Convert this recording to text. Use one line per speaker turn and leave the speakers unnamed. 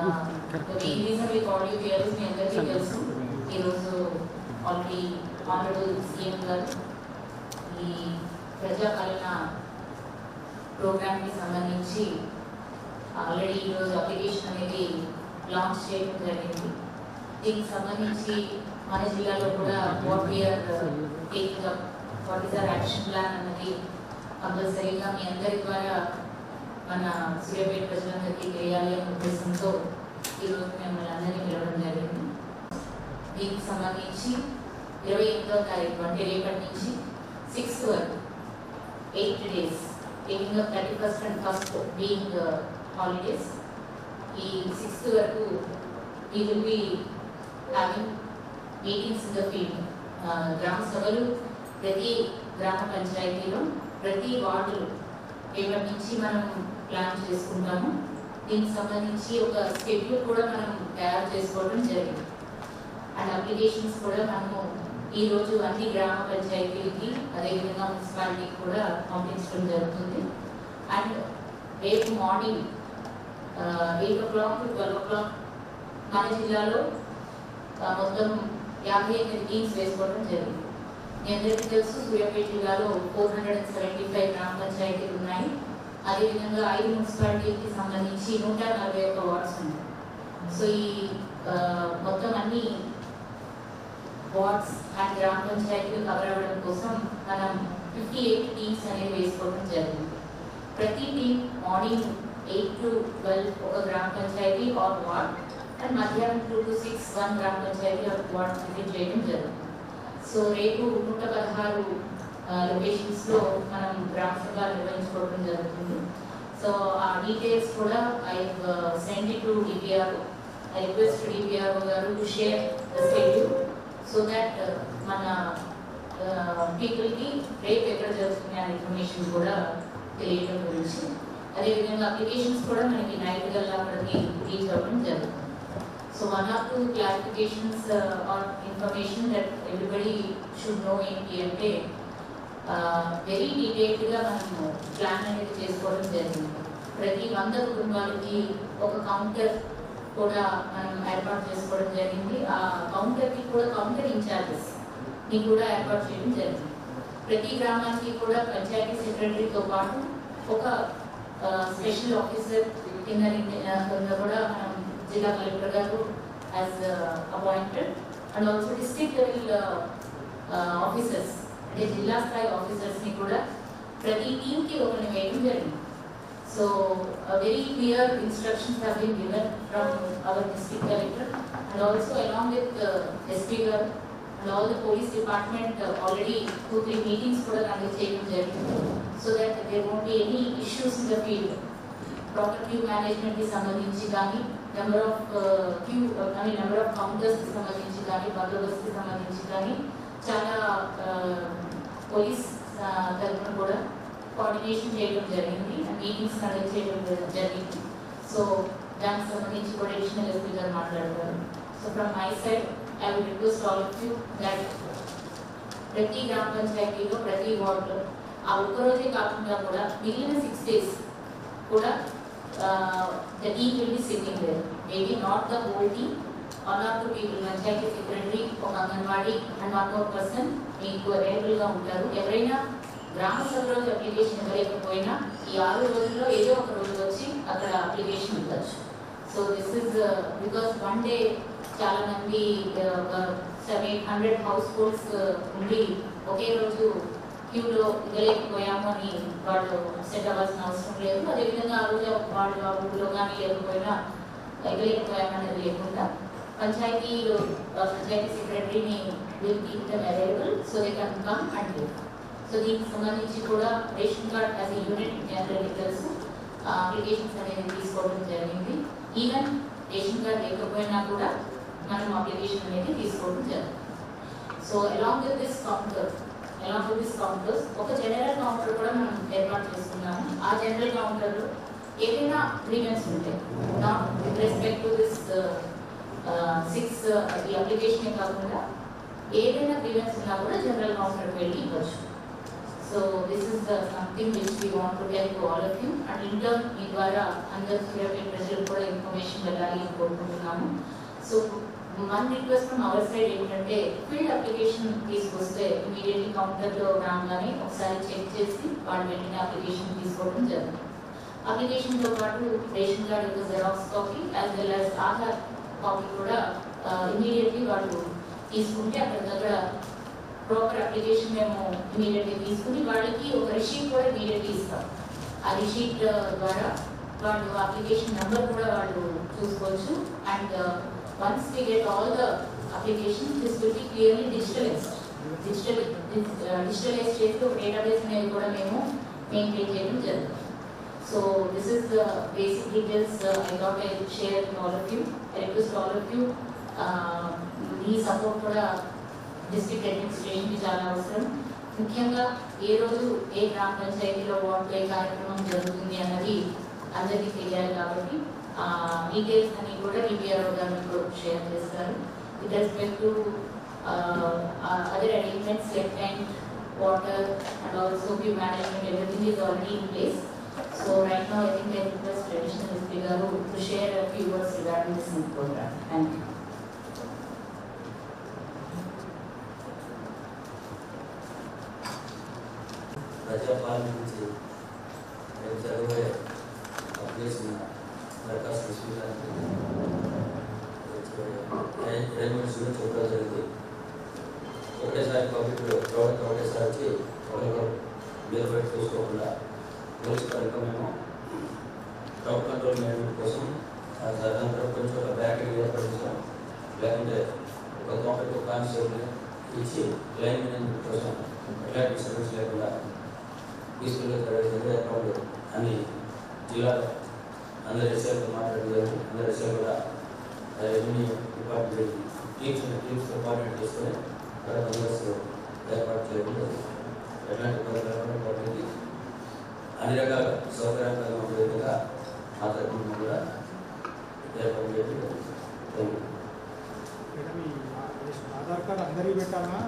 Main reason we call you here is మీ అందరికీ తెలుసు. ఈరోజు ఆల్రెడీ ఆనరబుల్ సీఎం గారు ఈ ప్రజాపాలన ప్రోగ్రామ్కి సంబంధించి ఆల్రెడీ ఈరోజు అప్లికేషన్ అనేది లాంచ్ చేయడం జరిగింది. దీనికి సంబంధించి మన జిల్లాలో కూడా what we are taking up, what is our action plan అన్నది కంపల్సరీగా మీ అందరి ద్వారా మన సూర్యాపేట ప్రజలందరికీ తెలియాలి అనే ఉద్దేశంతో ఈరోజు మిమ్మల్ని అందరినీ పిలవడం జరిగింది. దీనికి సంబంధించి 28వ తారీఖు అంటే రేపటి నుంచి 6th వరకు 8 days, taking up 31st and 1st being holidays. ఈ 6th వరకు we will be having meetings in the field. గ్రామ సభలు ప్రతి గ్రామ పంచాయతీలో ప్రతి వార్డులో రేపటి నుంచి మనం ప్లాన్ చేసుకుంటాము. దీనికి సంబంధించి ఒక షెడ్యూల్ కూడా మనం తయారు చేసుకోవడం జరిగింది. అండ్ అప్లికేషన్స్ కూడా మనము ఈరోజు అన్ని గ్రామ పంచాయతీలకి అదేవిధంగా మున్సిపాలిటీకి కూడా పంపించడం జరుగుతుంది. అండ్ రేపు మార్నింగ్ 8 o'clock to 12 o'clock మన జిల్లాలో మొత్తం 58 టీమ్స్ వేసుకోవడం జరిగింది. మీ అందరికీ తెలుసు సూర్యాపేట జిల్లాలో 475 గ్రామ పంచాయతీలు ఉన్నాయి. అదేవిధంగా 5 మున్సిపాలిటీకి సంబంధించి 141 వార్డ్స్ ఉన్నాయి. సో ఈ మొత్తం అన్ని వార్డ్స్ అండ్ గ్రామ పంచాయతీలు కవర్ అవ్వడం కోసం మనం 58 టీమ్స్ అనేవి వేసుకోవడం జరిగింది. ప్రతి టీం మార్నింగ్ 8 to 12 ఒక గ్రామ పంచాయతీ ఆర్ వార్డ్ అండ్ మధ్యాహ్నం 2 to 6 1 గ్రామ పంచాయతీ ఆర్ వార్డ్ విజిట్ చేయడం జరుగుతుంది. సో రేపు 116 లొకేషన్స్లో మనం గ్రామ సభలు నిర్వహించుకోవడం జరుగుతుంది. సో ఆ డీటెయిల్స్ కూడా I send it to DPRO. I request DPRO గారు to share the schedule so that మన పీపుల్కి రేపు ఎక్కడ జరుగుతుంది అనే ఇన్ఫర్మేషన్ కూడా తెలియడం గురించి. అదేవిధంగా అప్లికేషన్స్ కూడా మనకి నైట్ గల్లా అక్కడికి రీచ్ అవ్వడం జరుగుతుంది. So 1 or 2 clarifications or information that everybody should know ఏంటి అంటే వెరీ డీటెయిల్డ్గా మనము ప్లాన్ అనేది చేసుకోవడం జరిగింది. ప్రతి 100 కుటుంబాలకి ఒక కౌంటర్ కూడా మనం ఏర్పాటు చేసుకోవడం జరిగింది. ఆ కౌంటర్కి కూడా కౌంటర్ ఇన్ఛార్జెస్ ని కూడా ఏర్పాటు చేయడం జరిగింది. ప్రతి గ్రామానికి కూడా పంచాయతీ సెక్రటరీతో పాటు ఒక స్పెషల్ ఆఫీసర్ కింద కూడా మనం జిల్లా కలెక్టర్ గారు as appointed and also district level officers అంటే జిల్లా స్థాయి ఆఫీసర్స్ని కూడా ప్రతి టీంకి ఒకరిని వేయడం జరిగింది. So very clear instructions have been given from our district collector and also along with SP garu and all the police department already 2-3 meetings kuda conduct cheyadam jarigindi so that there won't be any issues in the field. Proper queue management ki sambandhinchi gaani number of counters ki sambandhinchi gaani bandobast ki sambandhinchi gaani chaala police tarafuna kuda coordination చేయడం జరిగింది and meetings conduct చేయడం జరిగింది. So దానికి సంబంధించి కూడా additional SP గారు మాట్లాడతారు. So from my side I will request all of you that ప్రతి గ్రామ పంచాయతీలో ప్రతి వార్డులో ఆ ఒక్కరోజే కాకుండా కూడా మిగిలిన 6 days కూడా the team will be sitting there. Maybe not the whole team, 1 or 2 people panchayat secretary, ఒక అంగన్వాడీ అండ్ 1 more person మీకు అవైలబుల్గా ఉంటారు. ఎవరైనా గ్రామ సభ రోజు అప్లికేషన్ ఇవ్వలేకపోయినా ఈ 6 రోజుల్లో ఏదో ఒక రోజు వచ్చి అక్కడ అప్లికేషన్ ఇవ్వచ్చు. So this is because 1 day చాలా మంది 700-800 హౌస్ హోల్డ్స్ ఉండి ఒకే రోజు క్యూలో ఇవ్వలేకపోయాము అని వాళ్ళు సెట్ అవ్వాల్సిన అవసరం లేదు. అదేవిధంగా ఆ రోజు వాళ్ళు ఆ ఊళ్ళో కానీ లేకపోయినా ఇవ్వలేకపోయామనేది లేకుండా పంచాయతీ సెక్రటరీని will keep them available so they can come and give. So దీనికి సంబంధించి కూడా ration card as a unit general తెలుసు అప్లికేషన్స్ అనేది తీసుకోవడం జరిగింది. ఈవెన్ రేషన్ కార్డ్ లేకపోయినా కూడా మనం అప్లికేషన్ అనేది తీసుకోవడం జరిగింది. So along with this counters ఒక జనరల్ కౌంటర్ కూడా మనం ఏర్పాటు చేస్తున్నాము. ఆ జనరల్ కౌంటర్లో ఏదైనా గ్రీవెన్స్ ఉంటాయి not with respect to this 6 ఈ అప్లికేషన్ కాకుండా ఏదైనా గ్రీవెన్స్ ఉన్నా కూడా జనరల్ కౌంటర్కి వెళ్ళి ఇవ్వచ్చు. So this is the something which we want to tell to all of you and in turn మీ ద్వారా అందరు సూర్యాపేట ప్రజలకు కూడా ఇన్ఫర్మేషన్ వెళ్ళాలి అని కోరుకుంటున్నాము. సో మన రిక్వెస్ట్ ఫ్రమ్ అవర్ సైడ్ ఏంటంటే ఫీల్డ్ అప్లికేషన్ తీసుకొస్తే ఇమీడియట్లీ కౌంటర్లో రాగానే ఒకసారి చెక్ చేసి వాళ్ళు వెంటనే అప్లికేషన్ తీసుకోవడం జరుగుతుంది. అప్లికేషన్తో పాటు రేషన్ కార్డు యొక్క xerox copy as well as Aadhaar copy కూడా ఇమీడియట్లీ వాళ్ళు తీసుకుంటే అక్కడ దగ్గర ప్రాపర్ అప్లికేషన్ మేము ఇమీడియట్లీ తీసుకుని వాళ్ళకి ఒక రిషీట్ కూడా ఇమీడియట్లీ ఇస్తాం. ఆ రిషీట్ ద్వారా వాళ్ళు అప్లికేషన్ నెంబర్ కూడా వాళ్ళు చూసుకోవచ్చు. And once we get all the applications, this will be clearly digitalized. Digitalized చేసి ఒక డేటాబేస్ అనేది కూడా మేము మెయింటైన్ చేయడం జరుగుతుంది. So this is the basic details I thought I would share with all of you. I request all of you ఈ support కూడా district అడ్మినిస్ట్రేషన్కి చాలా అవసరం. ముఖ్యంగా ఏ రోజు ఏ గ్రామ పంచాయతీలో వార్డు ఏ కార్యక్రమం జరుగుతుంది అన్నది అందరికీ తెలియాలి కాబట్టి డీటెయిల్స్ అన్ని కూడా డిపిఆర్ఓ గారు మీకు షేర్ చేస్తారు. With respect to other arrangements like tent, water and also view management, everything is already in place. So right now I think I request Traditional SP Garu to share a few words regarding this new program. Thank you.
ప్రజాపాలన నుంచి చదివే application దరఖాస్తు తీసుకుంటానికి arrangements కూడా చెప్పడం జరిగింది. ఒకటేసారి public product ఒకటేసారికి ఒకరికొకరు bill పెట్టి చూసుకోకుండా పోలీసుపరంగా మేము క్రౌడ్ కంట్రోల్ మేనేజ్మెంట్ కోసం సాధారణంగా కొంచెం ఒక బ్యాకెట్ ఏర్పడించాం. లేకుంటే ఒక కాంపెక్ట్ కానిస్టేబుల్ ఇచ్చి లైన్ మేనేజ్మెంట్ కోసం ఎలాంటి డిస్టర్బెన్స్ లేకుండా పీస్ఫుల్గా అకౌంట్ అన్ని జిల్లాలో అందరు ఎస్ఐలతో మాట్లాడలేదు. అందరు ఎస్ఐలు కూడా రెవెన్యూ డిపార్ట్మెంట్ టీమ్స్తో కోఆర్డినేట్ చేసుకొని బందోబస్తు ఏర్పాటు చేయకుండా ఎలాంటి పబ్లిక్కి అన్ని రకాల సౌకర్యంగా ఉండే విధంగా ఆ తరఫున కూడా ఏర్పాటు చేయడం.
ఆధార్ కార్డు అందరికీ పెట్టాలా?